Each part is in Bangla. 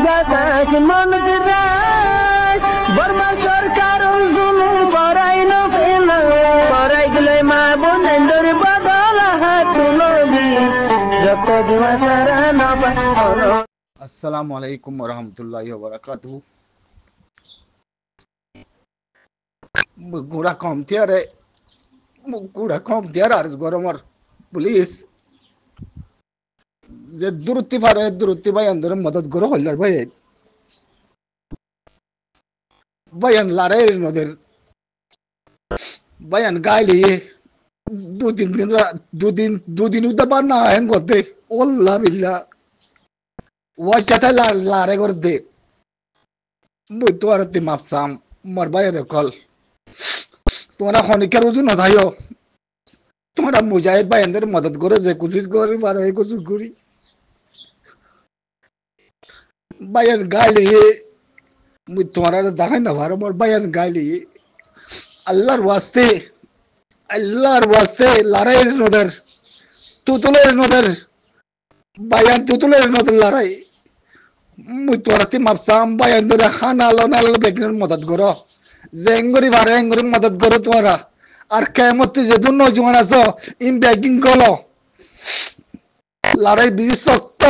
বাতাস মনত রায় বর্মা সরকার জুলুম করাই না ফেলা করাই গেলে মা বোনেদের বদল হাত তুলবি যত দিবা সারা না পালো। আসসালামু আলাইকুম ওয়া রাহমাতুল্লাহি ওয়া বারাকাতুহু। গুড়া কম থিয়ারে গুড়া কম থিয়ার আর গরমর পুলিশ যে দূরত্ব পারে দূরত্ব ভাই আন্দর মদত করো হল্লার ভাই ভাইয়ান লারে নদের ভাইয়ান গাইলি দুদিন উদাবার না হেন করতে ওল্লা বিল্লা ওয়াচাতে লারে করতে মুই তোমার মাপসাম মোর ভাইয়ের কল তোমরা খনিকের উজু না যাইও তোমরা মুজাহিদ ভাইয়ানদের মদত করে যে কোশিশ করি পারে এই কোশিশ করি ভাইয়ান গাইলি মুই তোমার দেখাই না পারো মোর ভাইয়ান গাইলি আল্লাহর ওয়াস্তে লড়াই নদের তুতুলের নদের ভাইয়ান তুতুলের নদের লড়াই মুই তোমার মাপসাম ভাইয়ান ধরে খানা আলো বেগনের মদত করো যে এঙ্গুরি পারে এঙ্গুরি মদত করো তোমরা আর কেমতে যে দুন নজওয়ান আছো ইন বেগিং করো লড়াই বেশি শক্ত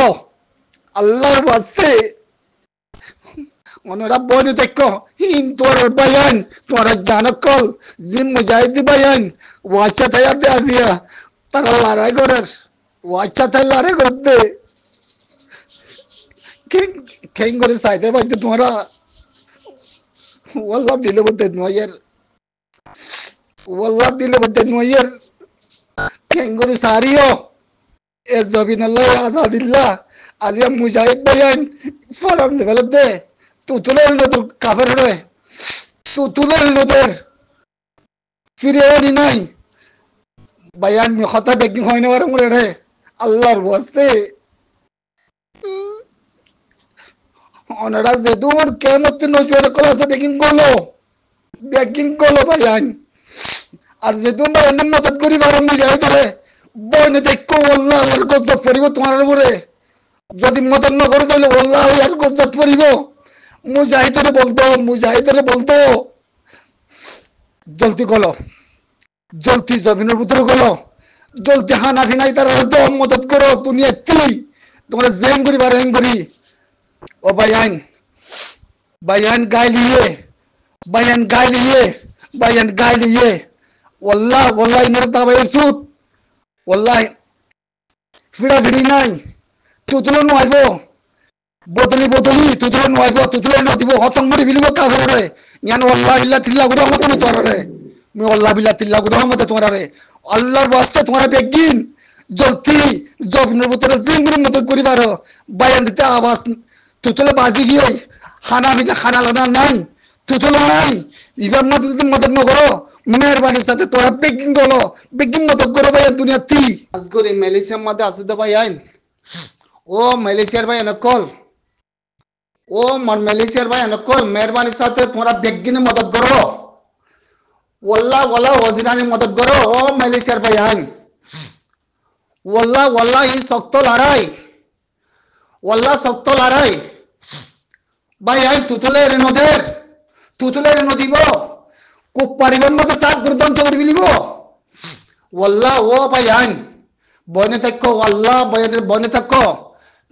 আল্লাহর ওয়াস্তে ওনারা বনে দেখো হিন তোর বায়ান তোরা জানকল জিম মুজাহিদি বায়ান ওয়াচ্চা তাইতে আসিয়া তারা লড়াই করার ওয়াচ্চা তাই লড়াই করতে কেন করে চাইতে পারছো তোমরা ওয়াল্লাহ দিলে বলতে নয়ের ওয়াল্লাহ দিলে বলতে নয়ের কেন করে সারিও এ জবিন আল্লাহ আজাদিল্লাহ আজিয়া মুজাহিদ বায়ান ফরাম দেবেল দে তুতুলের নদর কাফের রে তুতুলের নদর ফিরে ওনি নাই বায়ান মি খতা বেগিং হয় না ওরে মুরে রে আল্লাহর ওয়াস্তে ওনারা যে তোমার কেমত নজরে কলাসে বেগিং করলো বায়ান আর যে তোমার এমন মদত করি বারণ মুজাহিদ রে বনে দেখো আল্লাহ আল্লাহর গজব পড়িব তোমার উপরে যদি মদত না করে তাহলে আল্লাহ আল্লাহর গজব পড়িব মুজাহিদরে বলতো জলদি গলো জলদি জমিনের ভিতরে গলো জলদি হানাফি নাই তার মদত করো দুনিয়া তুই তোমরা জেং করি বা রেং করি ও বায়ান গাই লিয়ে ওয়াল্লাহ ইনার দাবাই সুদ ওয়াল্লাহ ফিড়া ফিড়ি নাই তুতুলো নয়ব বদলি তুতুলে নয়ব তুতুলে নদিব হতম করে বিলিব কাফেরে ইয়ান আল্লাহ বিল্লাহ তিল্লা গুরু রহমত না তোরারে মে আল্লাহ বিল্লাহ তিল্লা গুরু রহমত তোরারে আল্লাহর ওয়াস্তে তোরা বেগিন জলদি জবনের ভিতরে জিংগুর মত করি পারো বায়ান দিতে আওয়াজ তুতুলে বাজি গিয়ে খানা লানা নাই তুতুলে নাই ইবার না তুই মদত ন করো মেহরবানির সাথে তোরা বেগিন মদত করো ভাই দুনিয়া তি আজগরি মালয়েশিয়ার মধ্যে আছে তো ভাই আইন ও মালয়েশিয়ার ভাই নকল ও মালয়েশিয়ার ভাই নকল মেহরবানির সাথে তোমরা বেগিনে মদত করো ওয়াল্লাহ ওয়াজিরানি মদত করো ও মালয়েশিয়ার ভাই আইন ওয়াল্লাহ এই শক্ত লড়াই ভাই আইন তুতুলের নদীব খুব পারিবার মতো সাত গুরুদন্ত করে বিলিব ওয়াল্লাহ ও ভাই আইন বনে থাকো আল্লাহ বনে থাকো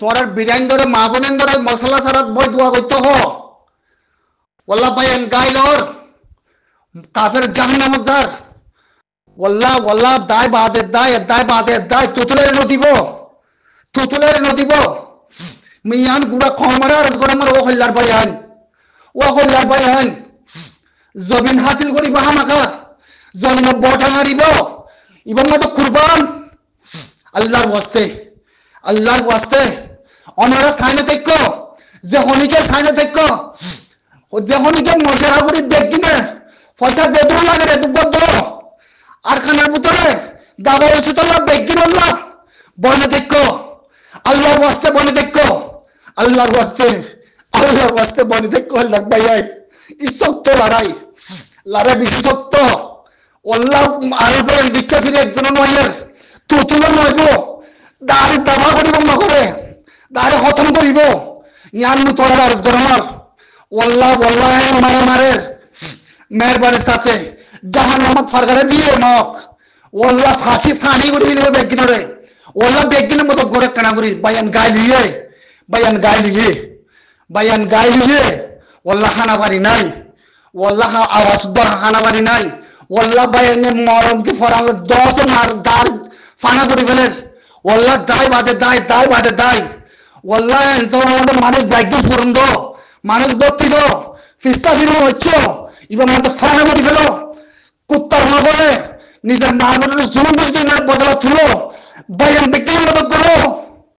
তোমার বিরিয়ানি ধরে মা বোনের ধরে মশলা সারাত বই দোয়া করতে হ ওয়াল্লাহ ভাইয়ান গাইলর কাফের জাহান্নামজার ওয়াল্লাহ দায় বাদে তুতুলের নদীব মিয়ান গুড়া খমারা আর গরমার ও হল্লার ভাইয়ান জমিন হাসিল করিব হামাকা জমিন বটা মারিব ইবান মতো কুরবান আল্লাহর ওয়াস্তে অনারা সাইনে দেখো যে হনিকে সাইনে দেখো ও যে হনিকে মশারা করে বেগিনে পয়সা যে দূর লাগে রে দুঃখ আর খানার ভিতরে দাবা ওষুধ আল্লাহ বেগিন আল্লাহ বনে দেখো আল্লাহর ওয়াস্তে বনে দেখো আল্লাহর ওয়াস্তে বনে দেখো আল্লাহ ভাই এই শক্ত লড়াই বেশি শক্ত আল্লাহ আর বলেন বিচ্ছা ফিরে একজন নয়ের তুতুলো নয়ব দাঁড়ি দাবা করিব নগরে দাঁড়ে খতম করিব ইয়ান মু তোরা আরজ গরমার ওয়াল্লাহ ওয়াল্লাহ মারে মারে মেহরবানির সাথে জাহান্নামত ফারগারে দিয়ে মক ওয়াল্লাহ ফাঁকি ফানি করে নিবে বেগিনরে ওয়াল্লাহ বেগিনের মতো গরে কানা করি বায়ান গাইলিয়ে বায়ান গাইলিয়ে ওয়াল্লাহ খানা বাড়ি নাই ওয়াল্লাহ আওয়াজ খানা বাড়ি নাই ওয়াল্লাহ বায়ানে মরম কি ফরাল 10 মার দার ফানা করে ফেলেন ওয়াল্লাহ দাই বাদে দাই ওয়াল্লাহ এনতন আমাদের মানুষ বাইক ফুরন দো মানুষ বত্তি দো ফিস্তা ফিরো হচ্ছো ইবা মতো ফানা করে ফেলো কুত্তার না বলে নিজের মা বলে জুলুম করে বদলা তুলো বায়ান বেগিনের মতো করো